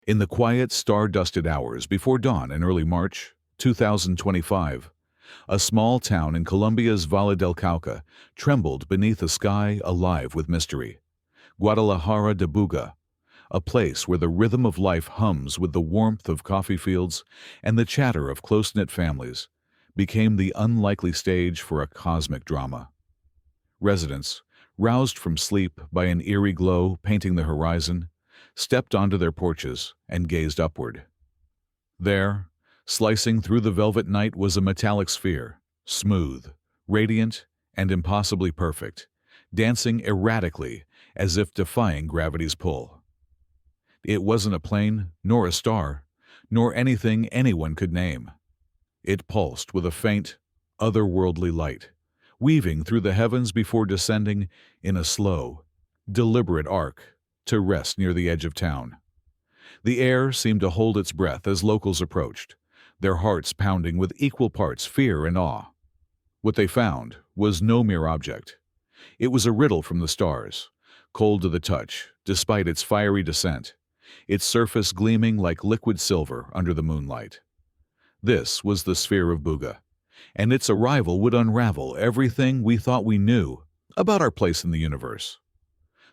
In the quiet, star-dusted hours before dawn in early March 2025, a small town in Colombia's Valle del Cauca trembled beneath a sky alive with mystery. Guadalajara de Buga, a place where the rhythm of life hums with the warmth of coffee fields and the chatter of close-knit families, became the unlikely stage for a cosmic drama. Residents, roused from sleep by an eerie glow painting the horizon, stepped onto their porches and gazed upward. There, slicing through the velvet night, was a metallic sphere, smooth, radiant, and impossibly perfect, dancing erratically as if defying gravity's pull. It wasn't a plane, nor a star, nor anything anyone could name. It pulsed with a faint, otherworldly light, weaving through the heavens before descending in a slow, deliberate arc to rest near the edge of town. The air seemed to hold its breath as locals approached, their hearts pounding with equal parts fear and awe. What they found was no mere object. It was a riddle from the stars, cold to the touch, despite its fiery descent, its surface gleaming like liquid silver under the moonlight. This was the Sphere of Buga, and its arrival would unravel everything we thought we knew about our place in the universe.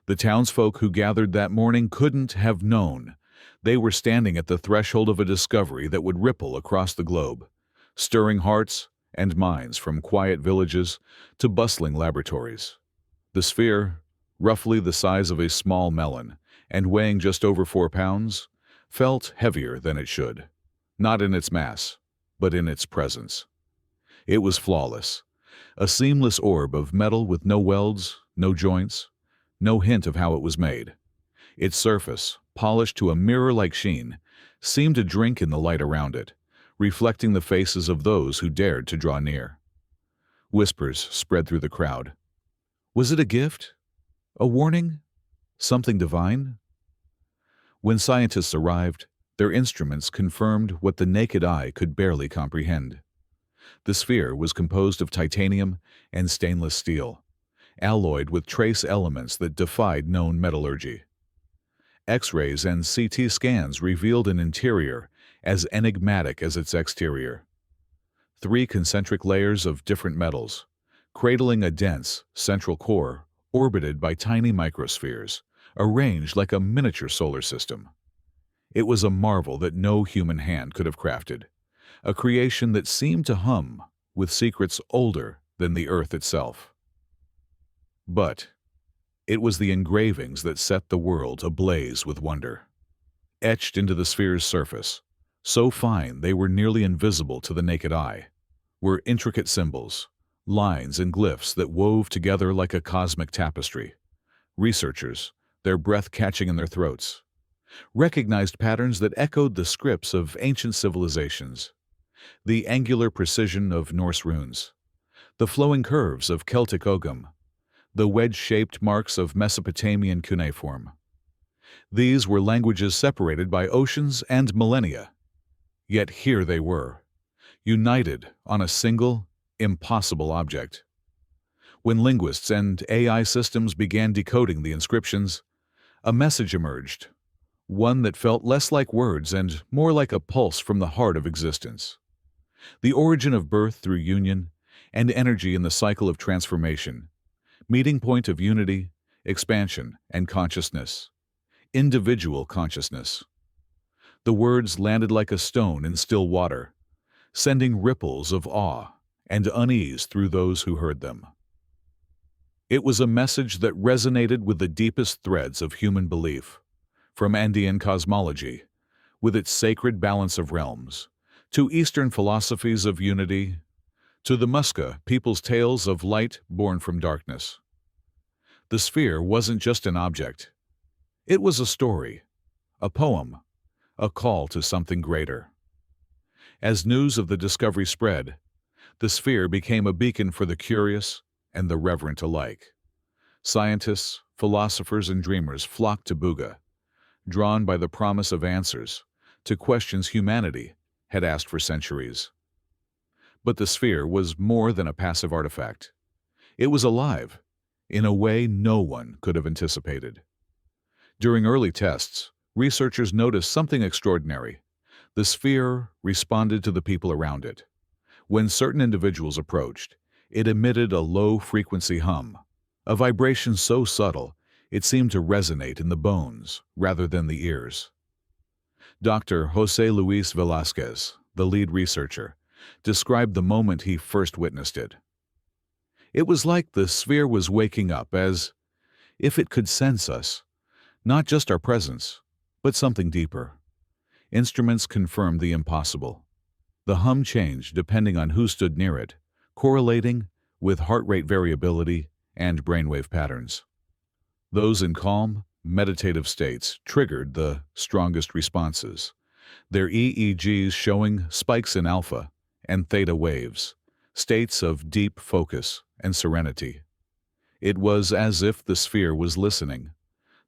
The townsfolk who gathered that morning couldn't have known they were standing at the threshold of a discovery that would ripple across the globe, stirring hearts and minds from quiet villages to bustling laboratories. The sphere, roughly the size of a small melon and weighing just over 4 pounds, felt heavier than it should, not in its mass, but in its presence. It was flawless, a seamless orb of metal with no welds, no joints, no hint of how it was made. Its surface, polished to a mirror-like sheen, seemed to drink in the light around it, reflecting the faces of those who dared to draw near. Whispers spread through the crowd. Was it a gift? A warning? Something divine? When scientists arrived, their instruments confirmed what the naked eye could barely comprehend. The sphere was composed of titanium and stainless steel, alloyed with trace elements that defied known metallurgy. X-rays and CT scans revealed an interior as enigmatic as its exterior. 3 concentric layers of different metals, cradling a dense, central core orbited by tiny microspheres, arranged like a miniature solar system. It was a marvel that no human hand could have crafted, a creation that seemed to hum with secrets older than the Earth itself. But it was the engravings that set the world ablaze with wonder. Etched into the sphere's surface, so fine they were nearly invisible to the naked eye, were intricate symbols, lines and glyphs that wove together like a cosmic tapestry. Researchers, their breath catching in their throats, recognized patterns that echoed the scripts of ancient civilizations, the angular precision of Norse runes, the flowing curves of Celtic ogham, the wedge-shaped marks of Mesopotamian cuneiform. These were languages separated by oceans and millennia. Yet here they were, united on a single, impossible object. When linguists and AI systems began decoding the inscriptions, a message emerged, one that felt less like words and more like a pulse from the heart of existence. The origin of birth through union and energy in the cycle of transformation, meeting point of unity, expansion, and consciousness, individual consciousness. The words landed like a stone in still water, sending ripples of awe and unease through those who heard them. It was a message that resonated with the deepest threads of human belief, from Andean cosmology, with its sacred balance of realms, to Eastern philosophies of unity, to the Muska people's tales of light born from darkness. The sphere wasn't just an object. It was a story, a poem, a call to something greater. As news of the discovery spread, the sphere became a beacon for the curious and the reverent alike. Scientists, philosophers, and dreamers flocked to Buga, drawn by the promise of answers to questions humanity had asked for centuries. But the sphere was more than a passive artifact. It was alive, in a way no one could have anticipated. During early tests, researchers noticed something extraordinary. The sphere responded to the people around it. When certain individuals approached, it emitted a low-frequency hum, a vibration so subtle it seemed to resonate in the bones rather than the ears. Dr. José Luis Velázquez, the lead researcher, described the moment he first witnessed it. It was like the sphere was waking up, as if it could sense us, not just our presence, but something deeper. Instruments confirmed the impossible. The hum changed depending on who stood near it, correlating with heart rate variability and brainwave patterns. Those in calm, meditative states triggered the strongest responses, their EEGs showing spikes in alpha and theta waves, states of deep focus and serenity. It was as if the sphere was listening,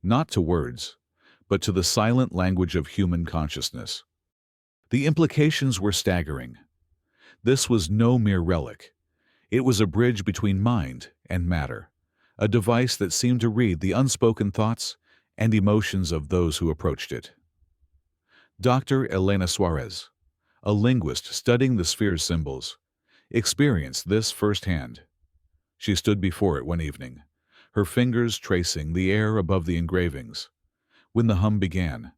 not to words, but to the silent language of human consciousness. The implications were staggering. This was no mere relic. It was a bridge between mind and matter, a device that seemed to read the unspoken thoughts and emotions of those who approached it. Dr. Elena Suarez, a linguist studying the sphere's symbols, experienced this firsthand. She stood before it one evening, her fingers tracing the air above the engravings, when the hum began,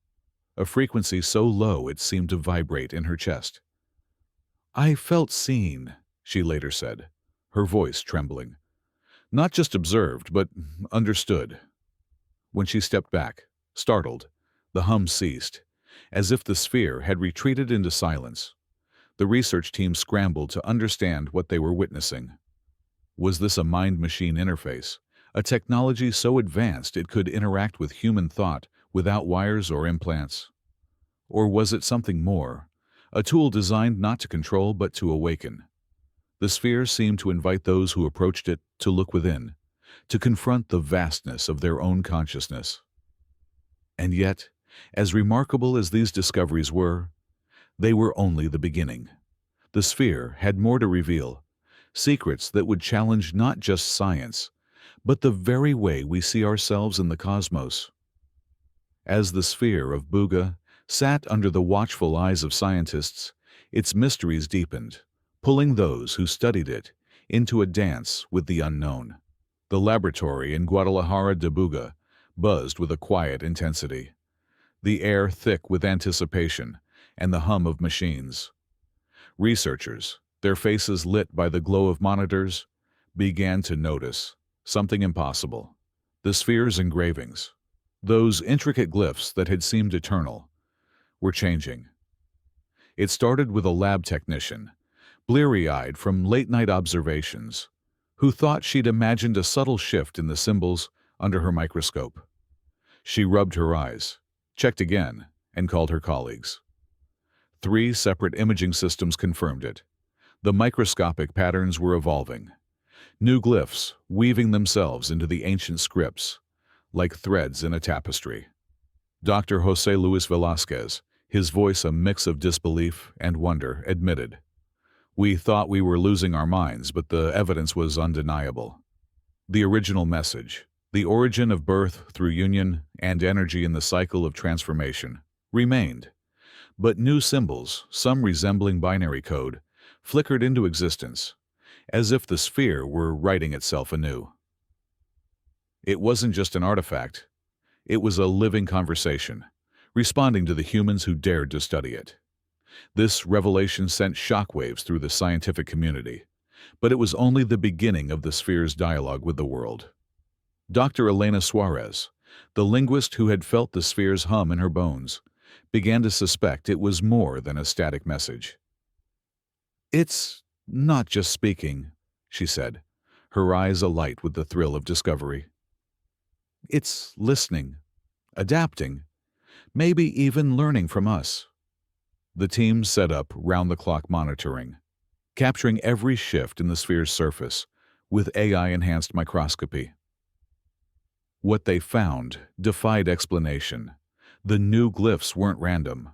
a frequency so low it seemed to vibrate in her chest. "I felt seen," she later said, her voice trembling. Not just observed, but understood. When she stepped back, startled, the hum ceased, as if the sphere had retreated into silence. The research team scrambled to understand what they were witnessing. Was this a mind-machine interface, a technology so advanced it could interact with human thought without wires or implants? Or was it something more, a tool designed not to control but to awaken? The sphere seemed to invite those who approached it to look within, to confront the vastness of their own consciousness. And yet, as remarkable as these discoveries were, they were only the beginning. The sphere had more to reveal, secrets that would challenge not just science, but the very way we see ourselves in the cosmos. As the Sphere of Buga sat under the watchful eyes of scientists, its mysteries deepened, pulling those who studied it into a dance with the unknown. The laboratory in Guadalajara de Buga buzzed with a quiet intensity, the air thick with anticipation and the hum of machines. Researchers, their faces lit by the glow of monitors, began to notice something impossible. The sphere's engravings, those intricate glyphs that had seemed eternal, were changing. It started with a lab technician, bleary-eyed from late-night observations, who thought she'd imagined a subtle shift in the symbols under her microscope. She rubbed her eyes, checked again, and called her colleagues. 3 separate imaging systems confirmed it. The microscopic patterns were evolving, new glyphs weaving themselves into the ancient scripts, like threads in a tapestry. Dr. José Luis Velázquez, his voice a mix of disbelief and wonder, admitted, "We thought we were losing our minds, but the evidence was undeniable." The original message, the origin of birth through union and energy in the cycle of transformation, remained. But new symbols, some resembling binary code, flickered into existence, as if the sphere were writing itself anew. It wasn't just an artifact. It was a living conversation, responding to the humans who dared to study it. This revelation sent shockwaves through the scientific community, but it was only the beginning of the sphere's dialogue with the world. Dr. Elena Suarez, the linguist who had felt the sphere's hum in her bones, began to suspect it was more than a static message. "It's not just speaking," she said, her eyes alight with the thrill of discovery. "It's listening, adapting, maybe even learning from us." The team set up round-the-clock monitoring, capturing every shift in the sphere's surface with AI-enhanced microscopy. What they found defied explanation. The new glyphs weren't random.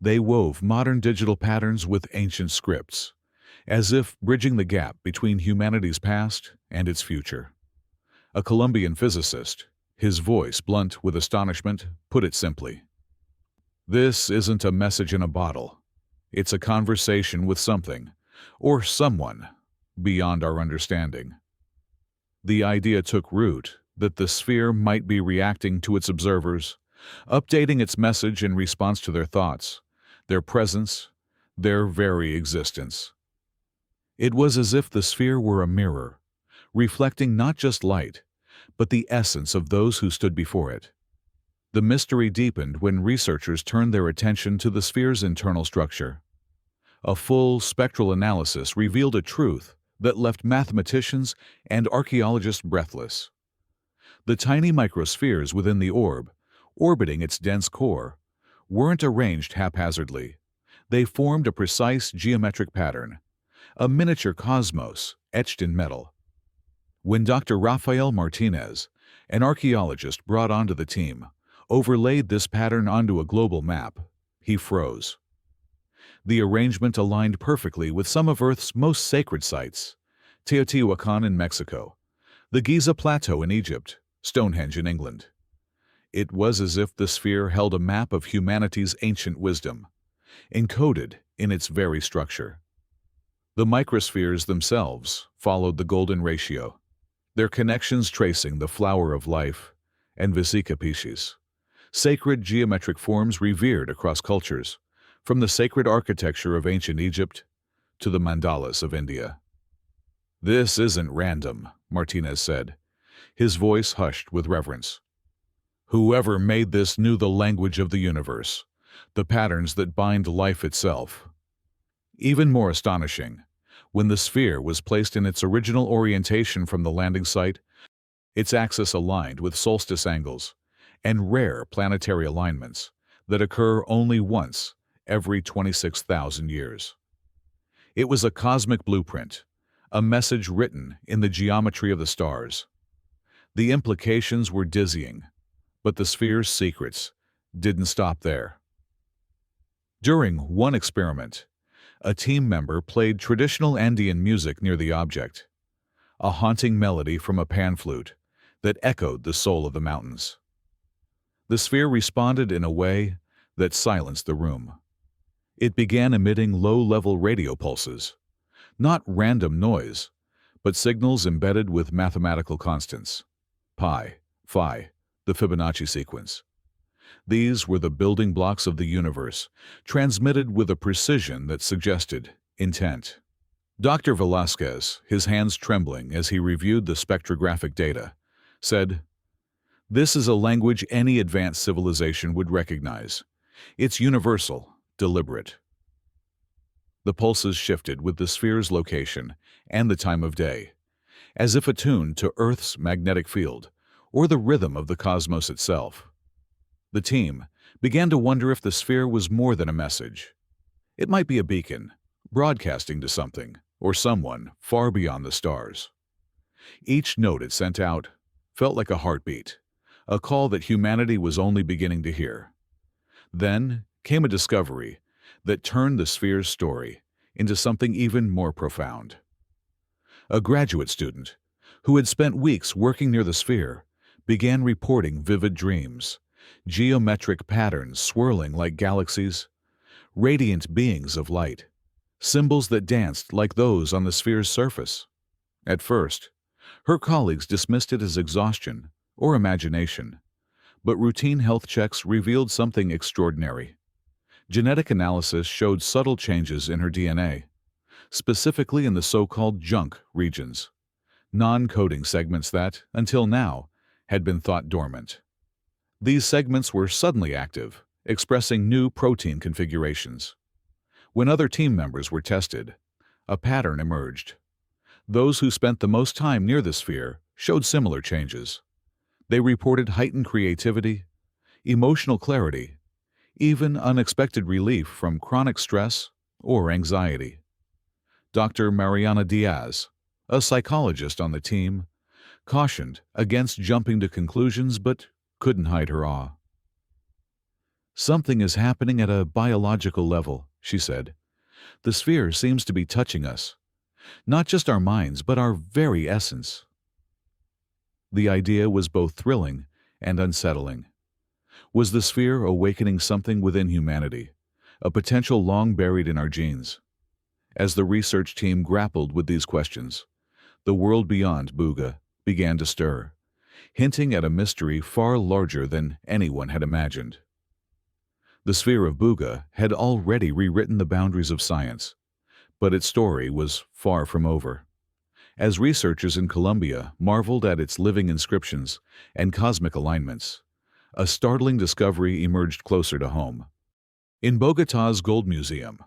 They wove modern digital patterns with ancient scripts, as if bridging the gap between humanity's past and its future. A Colombian physicist, his voice blunt with astonishment, put it simply, This isn't a message in a bottle. It's a conversation with something, or someone, beyond our understanding. The idea took root that the sphere might be reacting to its observers, updating its message in response to their thoughts, their presence, their very existence. It was as if the sphere were a mirror, reflecting not just light, but the essence of those who stood before it. The mystery deepened when researchers turned their attention to the sphere's internal structure. A full spectral analysis revealed a truth that left mathematicians and archaeologists breathless. The tiny microspheres within the orb, orbiting its dense core, weren't arranged haphazardly. They formed a precise geometric pattern, a miniature cosmos etched in metal. When Dr. Rafael Martinez, an archaeologist brought onto the team, overlaid this pattern onto a global map, he froze. The arrangement aligned perfectly with some of Earth's most sacred sites: Teotihuacan in Mexico, the Giza Plateau in Egypt, Stonehenge in England. It was as if the sphere held a map of humanity's ancient wisdom, encoded in its very structure. The microspheres themselves followed the golden ratio, their connections tracing the flower of life and Vesica Piscis, sacred geometric forms revered across cultures, from the sacred architecture of ancient Egypt to the mandalas of India. "This isn't random," Martinez said, his voice hushed with reverence. "Whoever made this knew the language of the universe, the patterns that bind life itself." Even more astonishing, when the sphere was placed in its original orientation from the landing site, its axis aligned with solstice angles and rare planetary alignments that occur only once every 26,000 years. It was a cosmic blueprint, a message written in the geometry of the stars. The implications were dizzying, but the sphere's secrets didn't stop there. During one experiment, a team member played traditional Andean music near the object, a haunting melody from a pan flute that echoed the soul of the mountains. The sphere responded in a way that silenced the room. It began emitting low-level radio pulses, not random noise, but signals embedded with mathematical constants: pi, phi, the Fibonacci sequence. These were the building blocks of the universe, transmitted with a precision that suggested intent. Dr. Velasquez, his hands trembling as he reviewed the spectrographic data, said, "This is a language any advanced civilization would recognize. It's universal, deliberate." The pulses shifted with the sphere's location and the time of day, as if attuned to Earth's magnetic field or the rhythm of the cosmos itself. The team began to wonder if the sphere was more than a message. It might be a beacon, broadcasting to something or someone far beyond the stars. Each note it sent out felt like a heartbeat, a call that humanity was only beginning to hear. Then came a discovery that turned the sphere's story into something even more profound. A graduate student, who had spent weeks working near the sphere, began reporting vivid dreams, geometric patterns swirling like galaxies, radiant beings of light, symbols that danced like those on the sphere's surface. At first, her colleagues dismissed it as exhaustion or imagination, but routine health checks revealed something extraordinary. Genetic analysis showed subtle changes in her DNA, specifically in the so-called junk regions, non-coding segments that, until now, had been thought dormant. These segments were suddenly active, expressing new protein configurations. When other team members were tested, a pattern emerged. Those who spent the most time near the sphere showed similar changes. They reported heightened creativity, emotional clarity, even unexpected relief from chronic stress or anxiety. Dr. Mariana Diaz, a psychologist on the team, cautioned against jumping to conclusions but couldn't hide her awe. "Something is happening at a biological level," she said. "The sphere seems to be touching us, not just our minds but our very essence." The idea was both thrilling and unsettling. Was the sphere awakening something within humanity, a potential long buried in our genes? As the research team grappled with these questions, the world beyond Buga began to stir, hinting at a mystery far larger than anyone had imagined. The Sphere of Buga had already rewritten the boundaries of science, but its story was far from over. As researchers in Colombia marveled at its living inscriptions and cosmic alignments, a startling discovery emerged closer to home. In Bogotá's Gold Museum,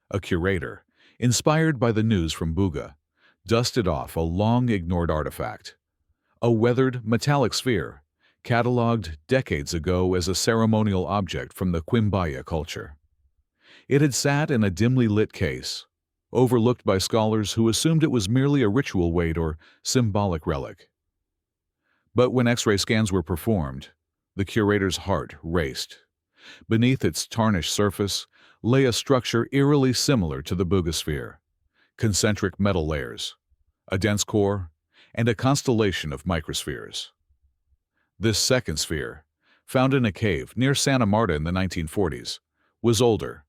a curator, inspired by the news from Buga, dusted off a long-ignored artifact, a weathered metallic sphere, catalogued decades ago as a ceremonial object from the Quimbaya culture. It had sat in a dimly lit case, overlooked by scholars who assumed it was merely a ritual weight or symbolic relic. But when X-ray scans were performed, the curator's heart raced. Beneath its tarnished surface lay a structure eerily similar to the Buga sphere: concentric metal layers, a dense core, and a constellation of microspheres. This second sphere, found in a cave near Santa Marta in the 1940s, was older,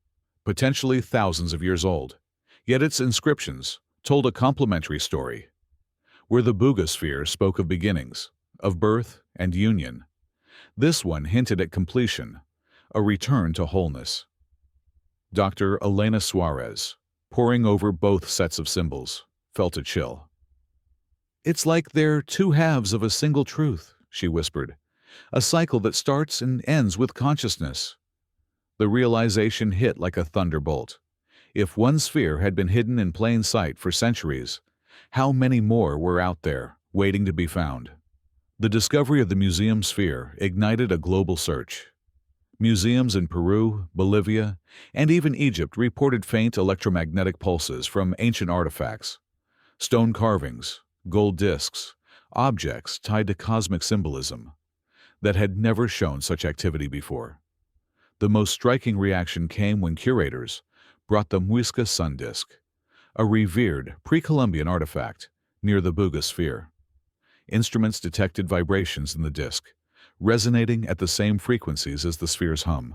potentially thousands of years old, yet its inscriptions told a complementary story. Where the Buga sphere spoke of beginnings, of birth and union, this one hinted at completion, a return to wholeness. Dr. Elena Suarez, poring over both sets of symbols, felt a chill. "It's like they're two halves of a single truth," she whispered, "a cycle that starts and ends with consciousness." The realization hit like a thunderbolt. If one sphere had been hidden in plain sight for centuries, how many more were out there, waiting to be found? The discovery of the museum sphere ignited a global search. Museums in Peru, Bolivia, and even Egypt reported faint electromagnetic pulses from ancient artifacts, stone carvings, gold discs, objects tied to cosmic symbolism that had never shown such activity before. The most striking reaction came when curators brought the Muisca sun disk, a revered pre-Columbian artifact, near the Buga sphere. Instruments detected vibrations in the disk, resonating at the same frequencies as the sphere's hum.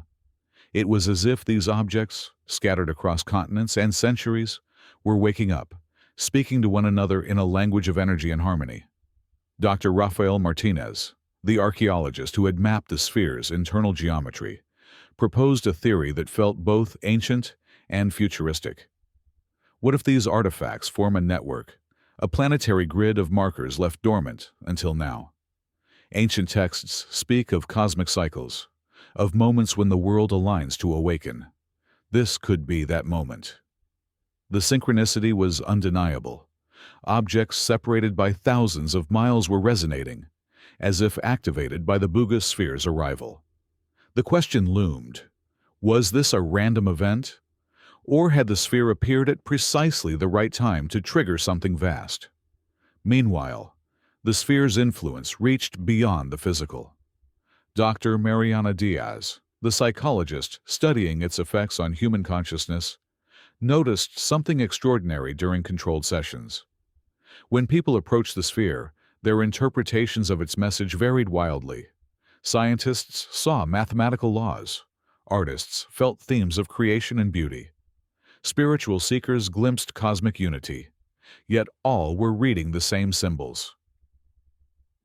It was as if these objects, scattered across continents and centuries, were waking up, speaking to one another in a language of energy and harmony. Dr. Rafael Martinez, the archaeologist who had mapped the sphere's internal geometry, proposed a theory that felt both ancient and futuristic. What if these artifacts form a network, a planetary grid of markers left dormant until now? Ancient texts speak of cosmic cycles, of moments when the world aligns to awaken. This could be that moment. The synchronicity was undeniable. Objects separated by thousands of miles were resonating, as if activated by the Buga sphere's arrival. The question loomed: was this a random event? Or had the sphere appeared at precisely the right time to trigger something vast? Meanwhile, the sphere's influence reached beyond the physical. Dr. Mariana Diaz, the psychologist studying its effects on human consciousness, noticed something extraordinary during controlled sessions. When people approached the sphere, their interpretations of its message varied wildly. Scientists saw mathematical laws. Artists felt themes of creation and beauty. Spiritual seekers glimpsed cosmic unity. Yet all were reading the same symbols.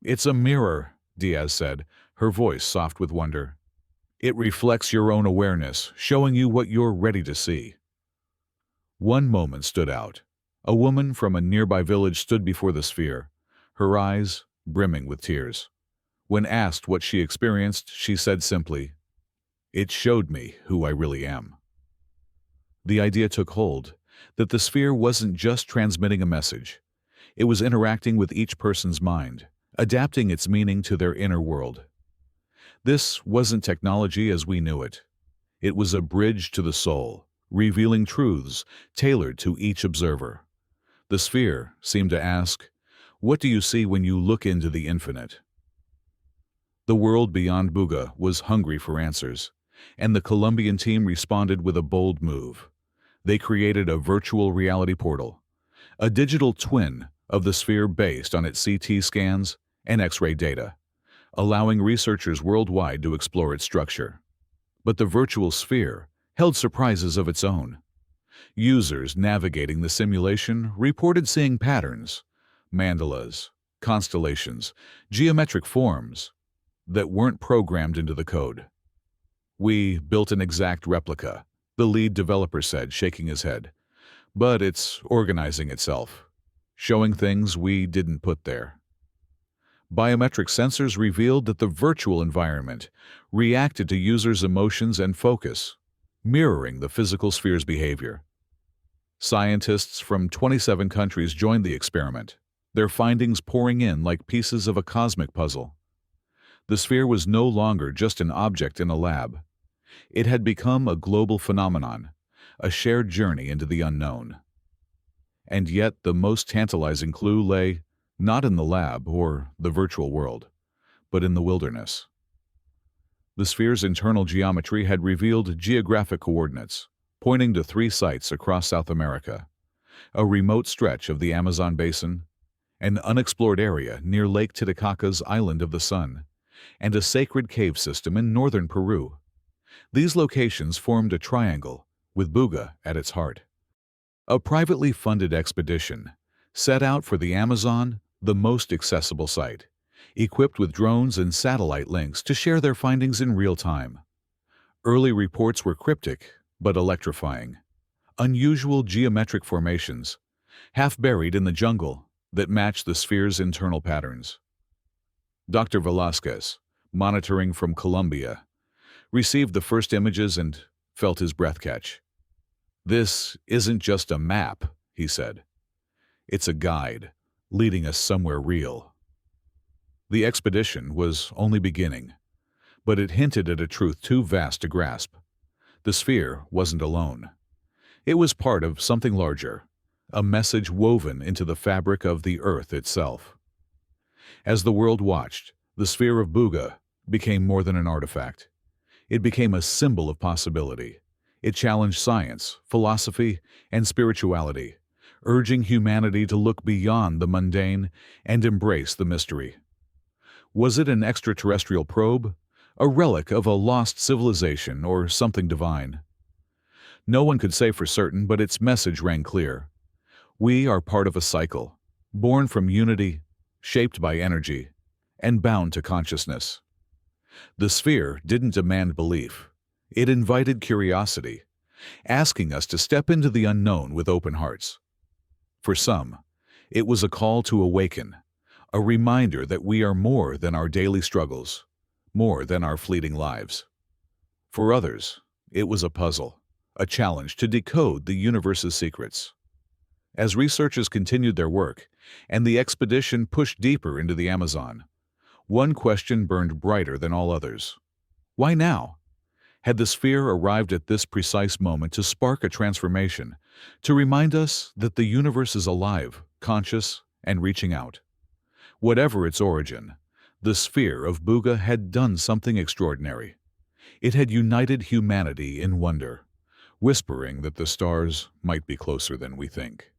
"It's a mirror," Diaz said, her voice soft with wonder. "It reflects your own awareness, showing you what you're ready to see." One moment stood out. A woman from a nearby village stood before the sphere, her eyes brimming with tears. When asked what she experienced, she said simply, "It showed me who I really am." The idea took hold that the sphere wasn't just transmitting a message. It was interacting with each person's mind, adapting its meaning to their inner world. This wasn't technology as we knew it. It was a bridge to the soul, revealing truths tailored to each observer. The sphere seemed to ask, "What do you see when you look into the infinite?" The world beyond Buga was hungry for answers, and the Colombian team responded with a bold move. They created a virtual reality portal, a digital twin of the sphere based on its CT scans and X-ray data, allowing researchers worldwide to explore its structure. But the virtual sphere held surprises of its own. Users navigating the simulation reported seeing patterns, mandalas, constellations, geometric forms that weren't programmed into the code. "We built an exact replica," the lead developer said, shaking his head. "But it's organizing itself, showing things we didn't put there." Biometric sensors revealed that the virtual environment reacted to users' emotions and focus, mirroring the physical sphere's behavior. Scientists from 27 countries joined the experiment, their findings pouring in like pieces of a cosmic puzzle. The sphere was no longer just an object in a lab. It had become a global phenomenon, a shared journey into the unknown. And yet the most tantalizing clue lay not in the lab or the virtual world, but in the wilderness. The sphere's internal geometry had revealed geographic coordinates, pointing to 3 sites across South America: a remote stretch of the Amazon basin, an unexplored area near Lake Titicaca's Island of the Sun, and a sacred cave system in northern Peru. These locations formed a triangle, with Buga at its heart. A privately funded expedition set out for the Amazon, the most accessible site, equipped with drones and satellite links to share their findings in real time. Early reports were cryptic but electrifying. Unusual geometric formations, half buried in the jungle, that matched the sphere's internal patterns. Dr. Velasquez, monitoring from Colombia, received the first images and felt his breath catch. "This isn't just a map," he said. "It's a guide, leading us somewhere real." The expedition was only beginning, but it hinted at a truth too vast to grasp. The sphere wasn't alone. It was part of something larger, a message woven into the fabric of the Earth itself. As the world watched, the Sphere of Buga became more than an artifact. It became a symbol of possibility. It challenged science, philosophy, and spirituality, urging humanity to look beyond the mundane and embrace the mystery. Was it an extraterrestrial probe, a relic of a lost civilization, or something divine? No one could say for certain, but its message rang clear. We are part of a cycle, born from unity, shaped by energy, and bound to consciousness. The sphere didn't demand belief. It invited curiosity, asking us to step into the unknown with open hearts. For some, it was a call to awaken, a reminder that we are more than our daily struggles, more than our fleeting lives. For others, it was a puzzle, a challenge to decode the universe's secrets. As researchers continued their work and the expedition pushed deeper into the Amazon, one question burned brighter than all others. Why now? Had the sphere arrived at this precise moment to spark a transformation, to remind us that the universe is alive, conscious, and reaching out? Whatever its origin, the Sphere of Buga had done something extraordinary. It had united humanity in wonder, whispering that the stars might be closer than we think.